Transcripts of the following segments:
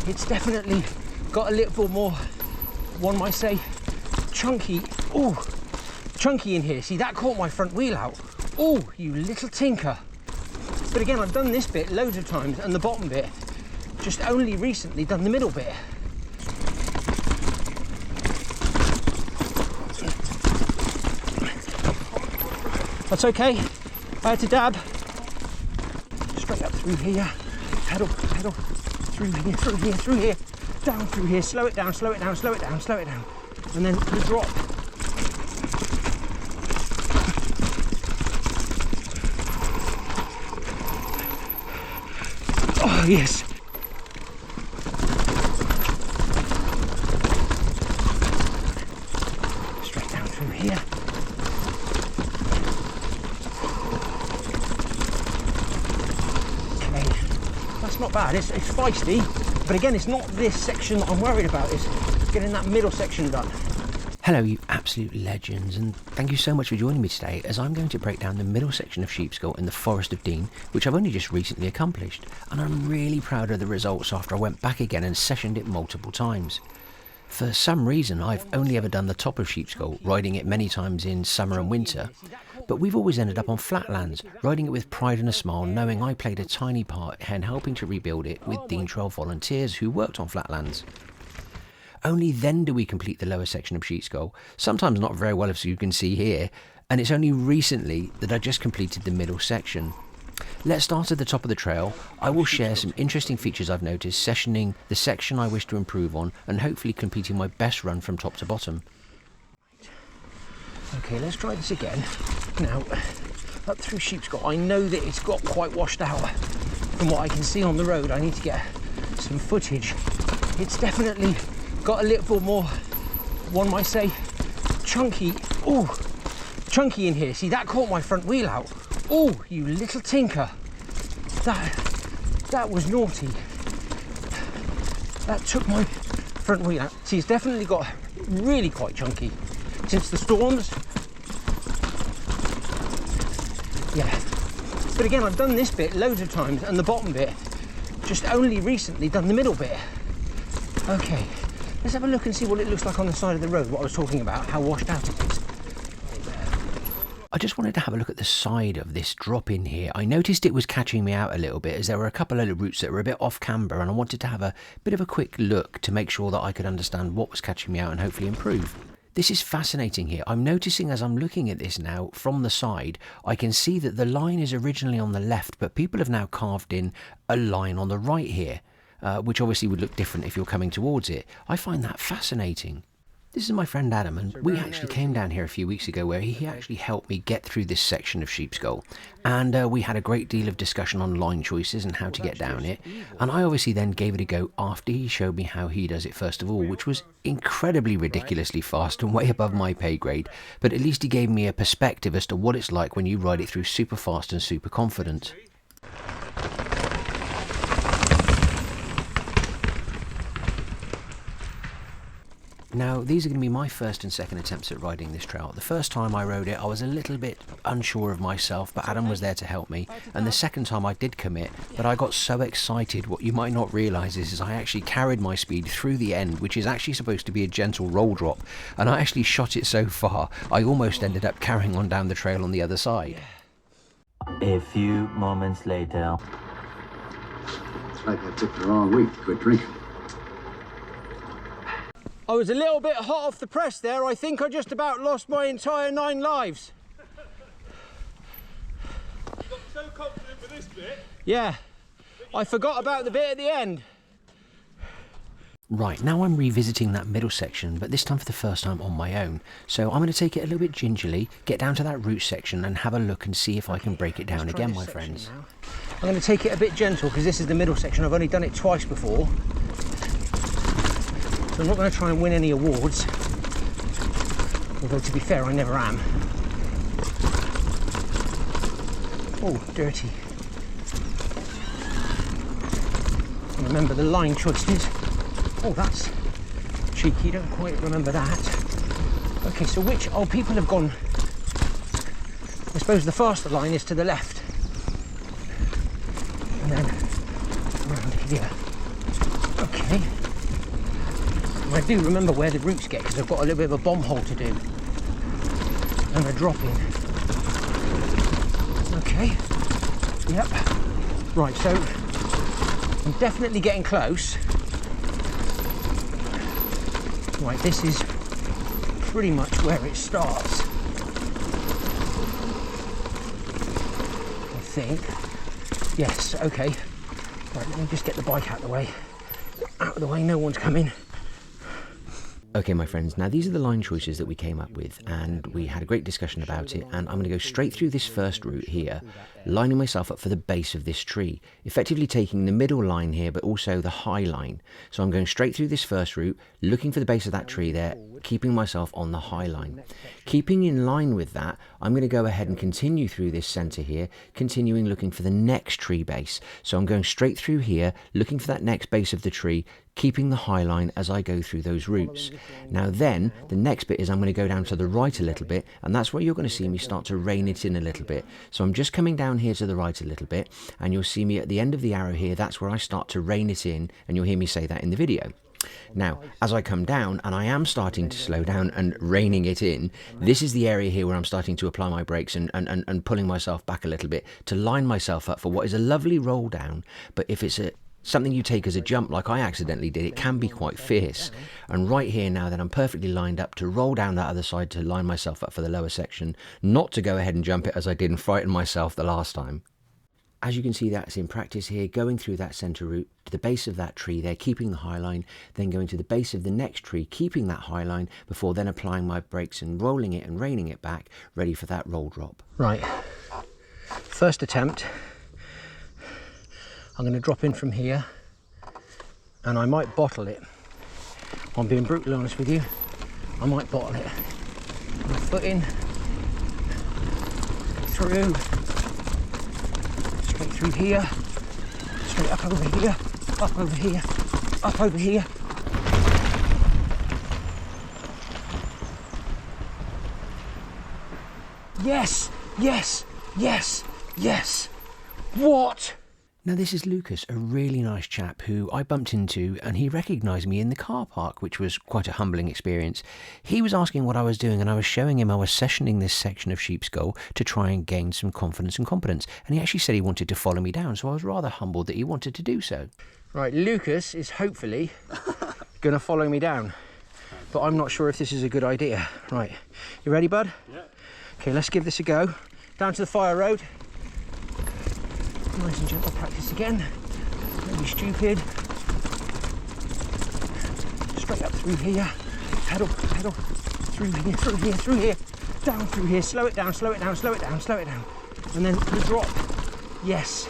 It's definitely got a little more, one might say, chunky. Ooh, chunky in here. See, that caught my front wheel out. Oh, you little tinker. But again, I've done this bit loads of times and the bottom bit, just only recently done the middle bit. That's okay. I had to dab. Straight up through here. Pedal, pedal. Through here, through here, through here. Down through here. Slow it down, slow it down, slow it down, slow it down. And then the drop. Oh, yes. Straight down through here. That's not bad, it's feisty, but again, it's not this section that I'm worried about, it's getting that middle section done. Hello, you absolute legends, and thank you so much for joining me today as I'm going to break down the middle section of Sheepskull in the Forest of Dean, which I've only just recently accomplished, and I'm really proud of the results after I went back again and sessioned it multiple times. For some reason, I've only ever done the top of Sheepskull, riding it many times in summer and winter, but we've always ended up on flatlands, riding it with pride and a smile, knowing I played a tiny part in helping to rebuild it with Dean Trail volunteers who worked on flatlands. Only then do we complete the lower section of Sheepskull, sometimes not very well as you can see here, and it's only recently that I just completed the middle section. Let's start at the top of the trail. I will share some interesting features I've noticed, sessioning the section I wish to improve on, and hopefully completing my best run from top to bottom. Okay, let's try this again. Now, up through Sheepskull, I know that it's got quite washed out. From what I can see on the road, I need to get some footage. It's definitely got a little more, one might say, chunky. Ooh, chunky in here. See, that caught my front wheel out. Oh, you little tinker. That was naughty. That took my front wheel out. See, it's definitely got really quite chunky since the storms. Yeah. But again, I've done this bit loads of times and the bottom bit, just only recently done the middle bit. Okay, let's have a look and see what it looks like on the side of the road, what I was talking about, how washed out it is. I just wanted to have a look at the side of this drop in here. I noticed it was catching me out a little bit as there were a couple of roots that were a bit off camber, and I wanted to have a bit of a quick look to make sure that I could understand what was catching me out and hopefully improve. This is fascinating here. I'm noticing as I'm looking at this now from the side, I can see that the line is originally on the left, but people have now carved in a line on the right here, which obviously would look different if you're coming towards it. I find that fascinating. This is my friend Adam, and we actually came down here a few weeks ago where he actually helped me get through this section of Sheepskull, and we had a great deal of discussion on line choices and how to get down it, and I obviously then gave it a go after he showed me how he does it first of all, which was incredibly ridiculously fast and way above my pay grade, but at least he gave me a perspective as to what it's like when you ride it through super fast and super confident. Now, these are going to be my first and second attempts at riding this trail. The first time I rode it, I was a little bit unsure of myself, but Adam was there to help me. And the second time I did commit, but I got so excited. What you might not realise is I actually carried my speed through the end, which is actually supposed to be a gentle roll drop. And I actually shot it so far, I almost ended up carrying on down the trail on the other side. A few moments later. It's like I picked the wrong week to quit drinking. I was a little bit hot off the press there. I think I just about lost my entire 9 lives. You got so confident with this bit? Yeah, I forgot about the bit at the end. Right, now I'm revisiting that middle section, but this time for the first time on my own. So I'm going to take it a little bit gingerly, get down to that root section and have a look and see if I can break it down again, my friends. Now. I'm going to take it a bit gentle because this is the middle section. I've only done it twice before. So I'm not going to try and win any awards, although to be fair I never am. Oh, dirty. Remember the line choices. Oh, that's cheeky, don't quite remember that. Okay, so which, oh, people have gone, I suppose the faster line is to the left. And then around here. Okay. Okay. And I do remember where the roots get because I've got a little bit of a bomb hole to do. And a drop in. Okay. Yep. Right, so I'm definitely getting close. Right, this is pretty much where it starts. I think. Yes, okay. Right, let me just get the bike out of the way. Out of the way, no one's coming. Okay, my friends, now these are the line choices that we came up with, and we had a great discussion about it, and I'm going to go straight through this first route here, lining myself up for the base of this tree, effectively taking the middle line here, but also the high line. So I'm going straight through this first route, looking for the base of that tree there, keeping myself on the high line. Keeping in line with that, I'm going to go ahead and continue through this centre here, continuing looking for the next tree base. So I'm going straight through here, looking for that next base of the tree, keeping the high line as I go through those routes. Now then, the next bit is I'm going to go down to the right a little bit, and that's where you're going to see me start to rein it in a little bit. So I'm just coming down here to the right a little bit, and you'll see me at the end of the arrow here, that's where I start to rein it in, and you'll hear me say that in the video. Now, as I come down, and I am starting to slow down and reining it in, this is the area here where I'm starting to apply my brakes and pulling myself back a little bit to line myself up for what is a lovely roll down, but if it's something you take as a jump like I accidentally did, it can be quite fierce. And right here now that I'm perfectly lined up to roll down that other side to line myself up for the lower section, not to go ahead and jump it as I did and frighten myself the last time. As you can see, that's in practice here, going through that centre route to the base of that tree there, keeping the high line, then going to the base of the next tree, keeping that high line, before then applying my brakes and rolling it and reining it back, ready for that roll drop. Right, first attempt. I'm going to drop in from here, and I might bottle it. I'm being brutally honest with you, I might bottle it. My foot in, through, straight through here, straight up over here, up over here, up over here. Yes, yes, yes, yes. What? Now this is Lucas, a really nice chap who I bumped into, and he recognised me in the car park, which was quite a humbling experience. He was asking what I was doing, and I was showing him I was sessioning this section of Sheepskull to try and gain some confidence and competence, and he actually said he wanted to follow me down, so I was rather humbled that he wanted to do so. Right, Lucas is hopefully going to follow me down, but I'm not sure if this is a good idea. Right, you ready, bud? Yeah. Okay, let's give this a go. Down to the fire road. Nice and gentle practice again. Don't be stupid. Straight up through here. Pedal, pedal. Through here, through here, through here. Down through here. Slow it down, slow it down, slow it down, slow it down. And then the drop. Yes.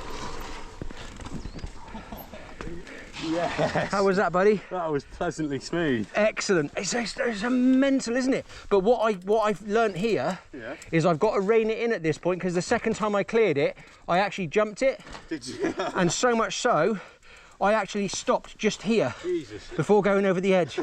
Yes. How was that, buddy? That was pleasantly smooth. Excellent. It's a mental, isn't it? But what I've learnt here is I've got to rein it in at this point, because the second time I cleared it, I actually jumped it. Did you? And so much so, I actually stopped just here. Jesus. Before going over the edge.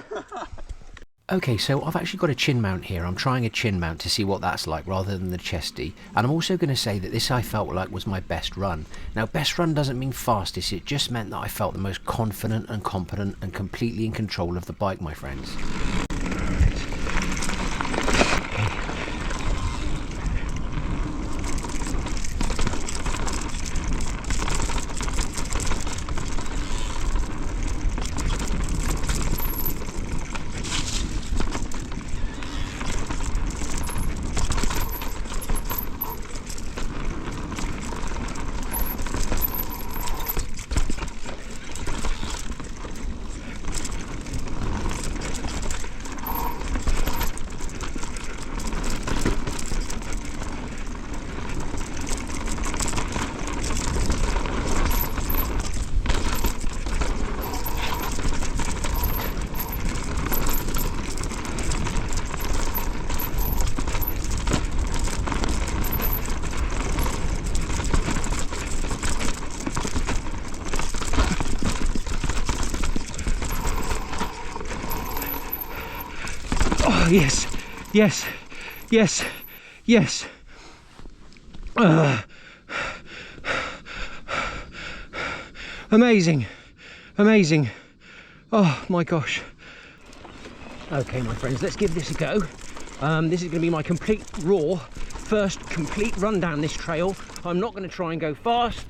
Okay, so I've actually got a chin mount here. I'm trying a chin mount to see what that's like rather than the Chesty. And I'm also going to say that this I felt like was my best run. Now, best run doesn't mean fastest. It just meant that I felt the most confident and competent and completely in control of the bike, my friends. Oh, yes, yes, yes, yes. Amazing, amazing. Oh my gosh. Okay, my friends, let's give this a go. This is going to be my complete first complete run down this trail. I'm not going to try and go fast.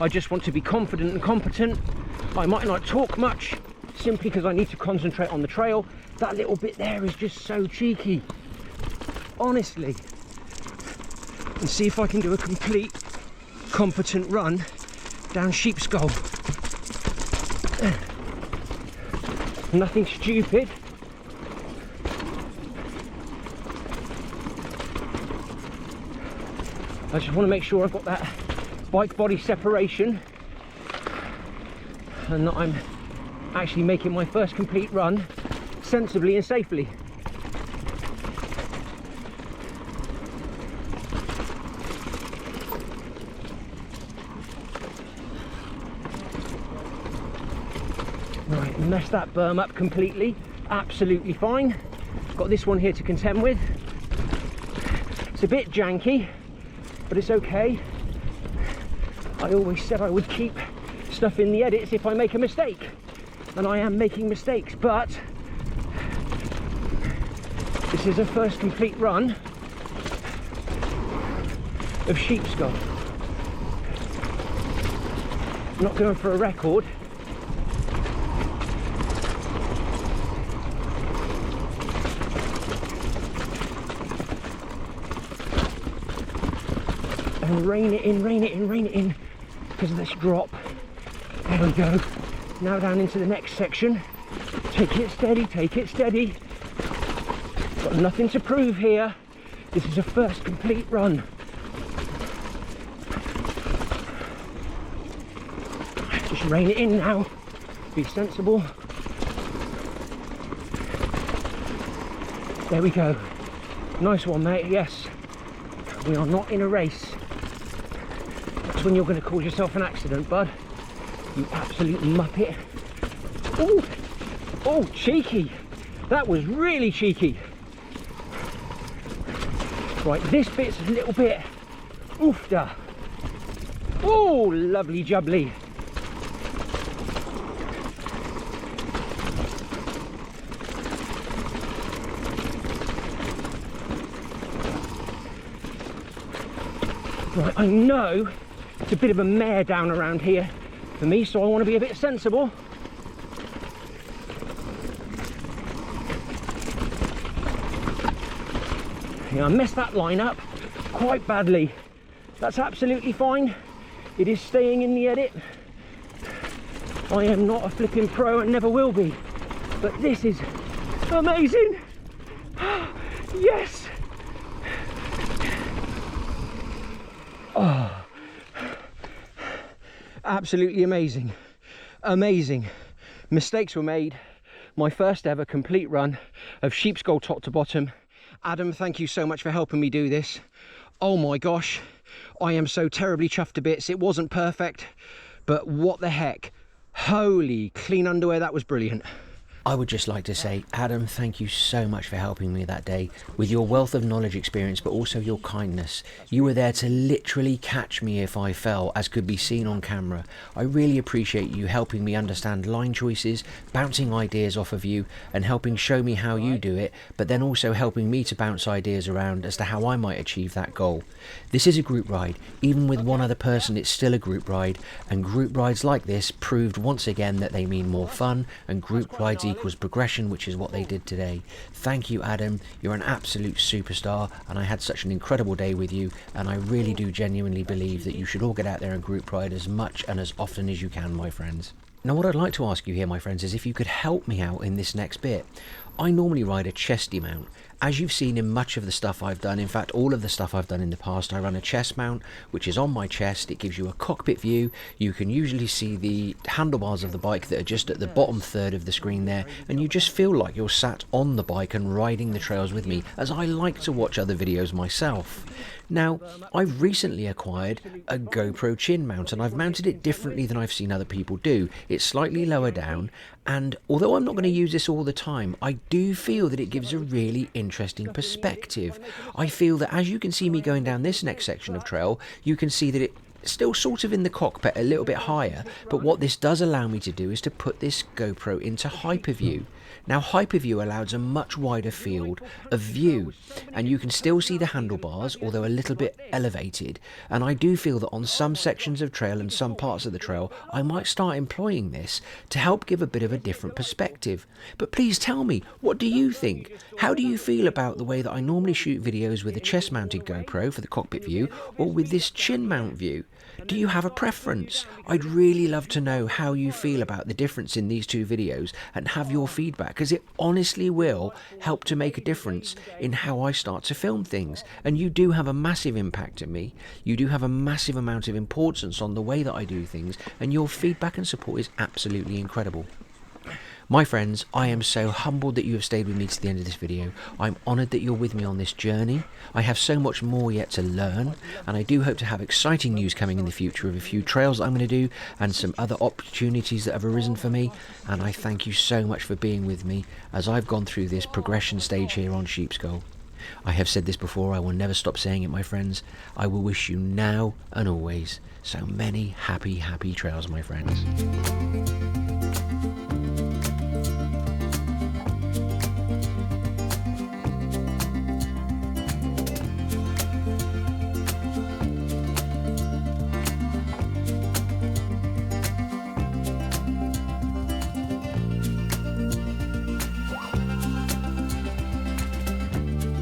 I just want to be confident and competent. I might not talk much, simply because I need to concentrate on the trail. That little bit there is just so cheeky, honestly. And see if I can do a complete competent run down Sheepskull. Nothing stupid. I just want to make sure I've got that bike body separation and that I'm actually making my first complete run sensibly and safely. Right, messed that berm up completely. Absolutely fine. Got this one here to contend with. It's a bit janky, but it's okay. I always said I would keep stuff in the edits if I make a mistake, and I am making mistakes, but this is a first complete run of Sheepskull. Not going for a record. And rein it in, rein it in, rein it in, because of this drop. There we go. Now down into the next section. Take it steady, take it steady. Got nothing to prove here. This is a first complete run. Just rein it in now. Be sensible. There we go. Nice one, mate. Yes. We are not in a race. That's when you're going to cause yourself an accident, bud. You absolute muppet. Oh, oh, cheeky. That was really cheeky. Right, this bit's a little bit oofda. Oh, lovely jubbly. Right, I know it's a bit of a mare down around here for me, so I want to be a bit sensible. Yeah, I messed that line up quite badly. That's absolutely fine. It is staying in the edit. I am not a flipping pro and never will be, but this is amazing. Yes. Oh, absolutely amazing. Amazing. Mistakes were made. My first ever complete run of Sheepskull top to bottom. Adam, thank you so much for helping me do this. Oh my gosh, I am so terribly chuffed to bits. It wasn't perfect, but what the heck. Holy clean underwear, that was brilliant. I would just like to say, Adam, thank you so much for helping me that day with your wealth of knowledge, experience, but also your kindness. You were there to literally catch me if I fell, as could be seen on camera. I really appreciate you helping me understand line choices, bouncing ideas off of you, and helping show me how you do it, but then also helping me to bounce ideas around as to how I might achieve that goal. This is a group ride. Even with one other person, it's still a group ride, and group rides like this proved once again that they mean more fun, and group rides equals progression, which is what they did today. Thank you, Adam. You're an absolute superstar, and I had such an incredible day with you, and I really do genuinely believe that you should all get out there and group ride as much and as often as you can, my friends. Now, what I'd like to ask you here, my friends, is if you could help me out in this next bit. I normally ride a Chesty mount. As you've seen in much of the stuff I've done, in fact all of the stuff I've done in the past, I run a chest mount which is on my chest. It gives you a cockpit view. You can usually see the handlebars of the bike that are just at the bottom third of the screen there, and you just feel like you're sat on the bike and riding the trails with me, as I like to watch other videos myself. Now, I've recently acquired a GoPro chin mount, and I've mounted it differently than I've seen other people do. It's slightly lower down, and although I'm not going to use this all the time, I do feel that it gives a really interesting perspective. I feel that as you can see me going down this next section of trail, you can see that it still sort of in the cockpit a little bit higher, but what this does allow me to do is to put this GoPro into hyperview. Now hyperview allows a much wider field of view, and you can still see the handlebars, although a little bit elevated, and I do feel that on some sections of trail and some parts of the trail I might start employing this to help give a bit of a different perspective. But please tell me, what do you think? How do you feel about the way that I normally shoot videos with a chest mounted GoPro for the cockpit view, or with this chin mount view? Do you have a preference? I'd really love to know how you feel about the difference in these two videos and have your feedback, because it honestly will help to make a difference in how I start to film things. And you do have a massive impact on me. You do have a massive amount of importance on the way that I do things, and your feedback and support is absolutely incredible. My friends, I am so humbled that you have stayed with me to the end of this video. I'm honoured that you're with me on this journey. I have so much more yet to learn, and I do hope to have exciting news coming in the future of a few trails that I'm going to do and some other opportunities that have arisen for me. And I thank you so much for being with me as I've gone through this progression stage here on Sheepskull. I have said this before, I will never stop saying it, my friends. I will wish you now and always so many happy trails, my friends.